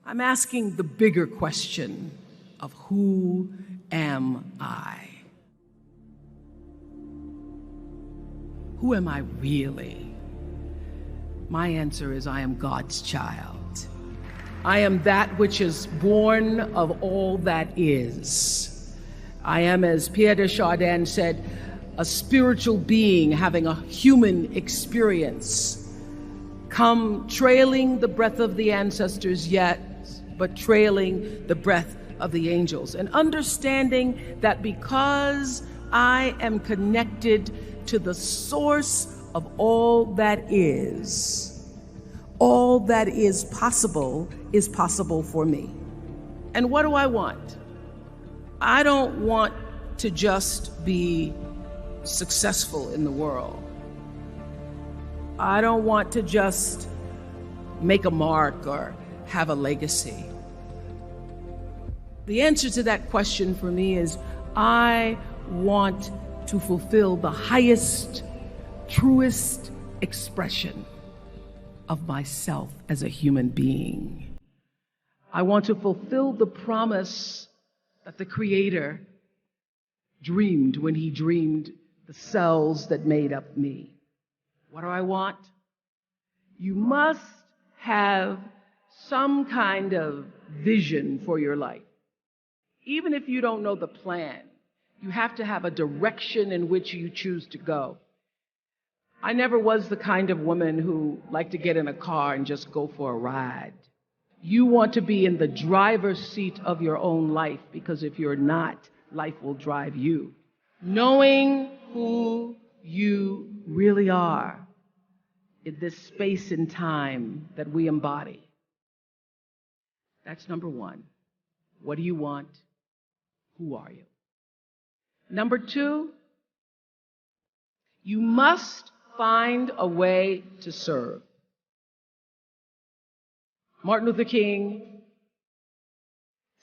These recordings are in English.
I'm asking the bigger question of who am I? Who am I really? My answer is I am God's child. I am that which is born of all that is. I am, as Pierre de Chardin said, a spiritual being having a human experience, come trailing the breath of the ancestors yet, but trailing the breath of the angels, and understanding that because I am connected to the source of all that is possible for me. And what do I want? I don't want to just be successful in the world. I don't want to just make a mark or have a legacy. The answer to that question for me is I want to fulfill the highest, truest expression of myself as a human being. I want to fulfill the promise that the Creator dreamed when He dreamed the cells that made up me. What do I want? You must have some kind of vision for your life. Even if you don't know the plan, you have to have a direction in which you choose to go. I never was the kind of woman who liked to get in a car and just go for a ride. You want to be in the driver's seat of your own life, because if you're not, life will drive you. Knowing who you really are in this space and time that we embody. That's number one. What do you want? Who are you? Number two, you must find a way to serve. Martin Luther King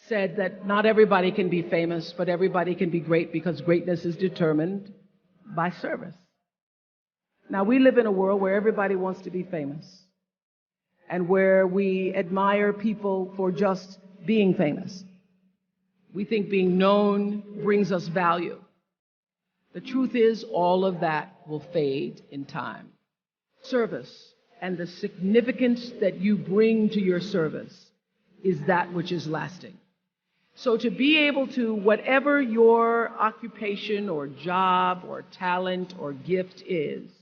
said that not everybody can be famous, but everybody can be great, because greatness is determined by service. Now, we live in a world where everybody wants to be famous and where we admire people for just being famous. We think being known brings us value. The truth is, all of that will fade in time. Service and the significance that you bring to your service is that which is lasting. So to be able to, whatever your occupation or job or talent or gift is,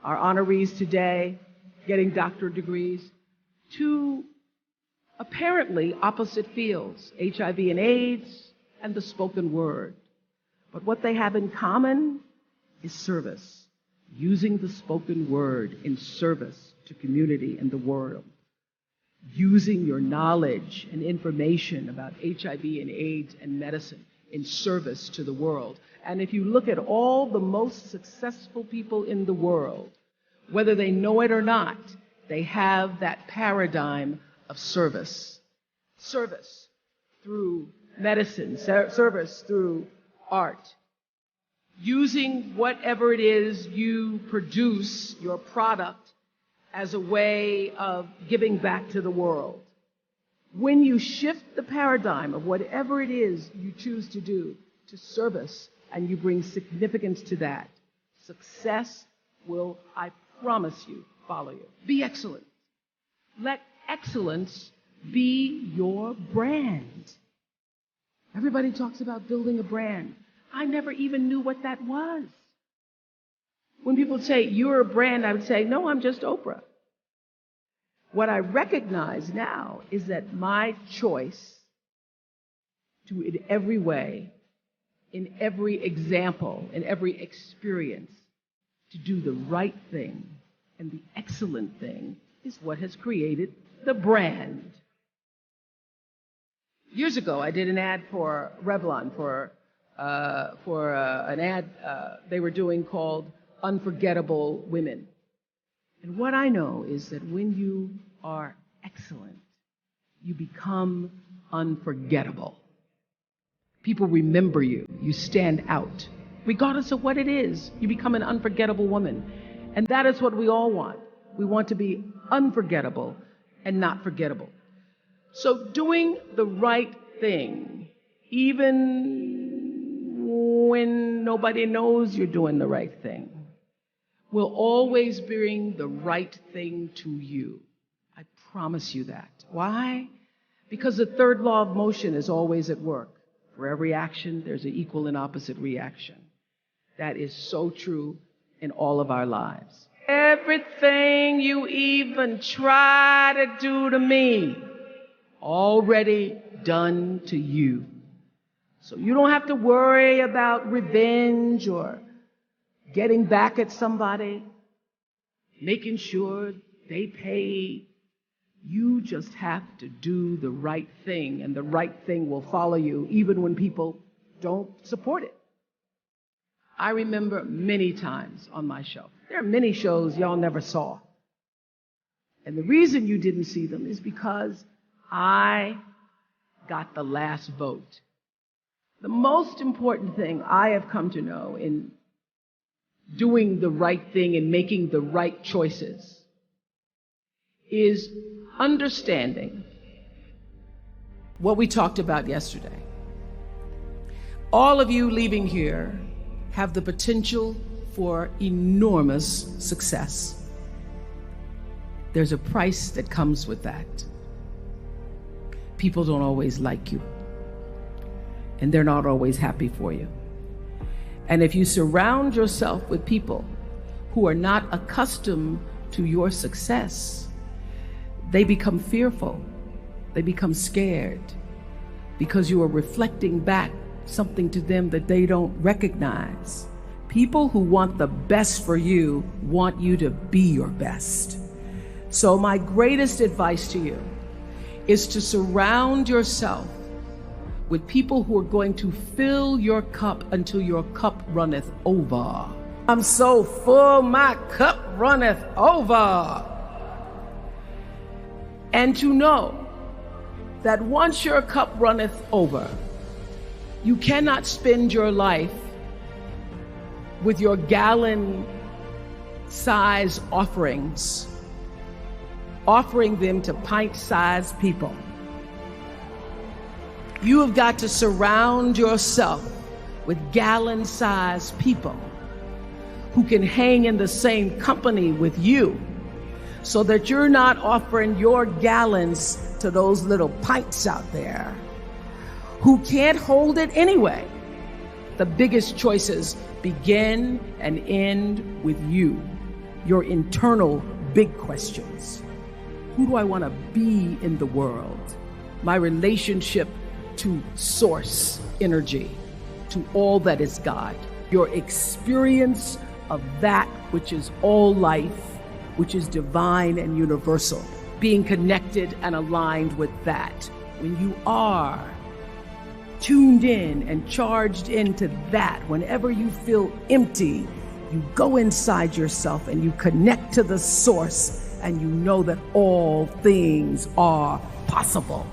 our honorees today getting doctorate degrees, to apparently opposite fields, HIV and AIDS and the spoken word. But what they have in common is service, using the spoken word in service to community and the world, using your knowledge and information about HIV and AIDS and medicine in service to the world. And if you look at all the most successful people in the world, whether they know it or not, they have that paradigm of service. Service through medicine, service through art. Using whatever it is you produce, your product, as a way of giving back to the world. When you shift the paradigm of whatever it is you choose to do to service, and you bring significance to that, success will, I promise you, follow you. Be excellent. Let excellence be your brand. Everybody talks about building a brand. I never even knew what that was. When people say, you're a brand, I would say, no, I'm just Oprah. What I recognize now is that my choice to, in every way, in every example, in every experience, to do the right thing and the excellent thing is what has created the brand. Years ago, I did an ad for Revlon for an ad they were doing called Unforgettable Women. And what I know is that when you are excellent, you become unforgettable. People remember you. You stand out. Regardless of what it is, you become an unforgettable woman. And that is what we all want. We want to be unforgettable and not forgettable. So doing the right thing, even when nobody knows you're doing the right thing, will always bring the right thing to you. I promise you that. Why? Because the third law of motion is always at work. For every action, there's an equal and opposite reaction. That is so true in all of our lives. Everything you even try to do to me, already done to you. So you don't have to worry about revenge or getting back at somebody, making sure they pay. You just have to do the right thing, and the right thing will follow you even when people don't support it. I remember many times on my show. There are many shows y'all never saw. And the reason you didn't see them is because I got the last vote. The most important thing I have come to know in doing the right thing and making the right choices is understanding what we talked about yesterday. All of you leaving here have the potential for enormous success. There's a price that comes with that. People don't always like you, and they're not always happy for you. And if you surround yourself with people who are not accustomed to your success, they become fearful, they become scared, because you are reflecting back something to them that they don't recognize. People who want the best for you want you to be your best. So my greatest advice to you is to surround yourself with people who are going to fill your cup until your cup runneth over. I'm so full, my cup runneth over. And to know that once your cup runneth over, you cannot spend your life with your gallon-size offerings, offering them to pint-sized people. You have got to surround yourself with gallon-sized people who can hang in the same company with you, so that you're not offering your gallons to those little pints out there who can't hold it anyway. The biggest choices begin and end with you, your internal big questions. Who do I want to be in the world? My relationship to source energy, to all that is God. Your experience of that which is all life, which is divine and universal. Being connected and aligned with that. When you are tuned in and charged into that, whenever you feel empty, you go inside yourself and you connect to the source, and you know that all things are possible.